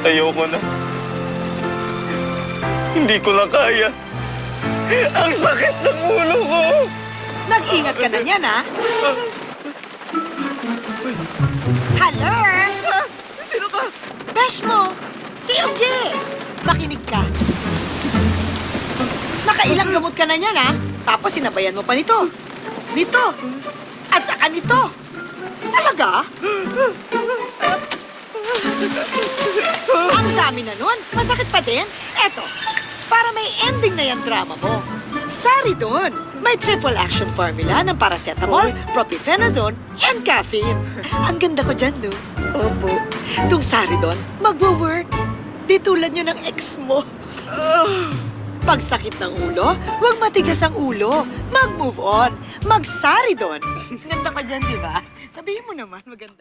Ayoko na. Hindi ko na kaya. Ang sakit ng ulo ko! Nag-ingat ka na niyan, ha? Hello? Sino ka? Besh mo! Si Ugi! Makinig ka. Nakailang gamot ka na niyan, ha? Tapos sinabayan mo pa nito. Nito. At saka nito. Talaga? Ang dami na nun. Masakit pa din. Eto, para may ending na yung drama mo. Saridon. May triple action formula ng paracetamol, propifenazone, and caffeine. Ang ganda ko dyan, no? Opo. Itong Saridon, magwo-work. Di tulad nyo ng ex mo. Pag sakit ng ulo, huwag matigas ang ulo. Mag-move on. Mag-Saridon. Ganda ka dyan, di ba? Sabihin mo naman, maganda.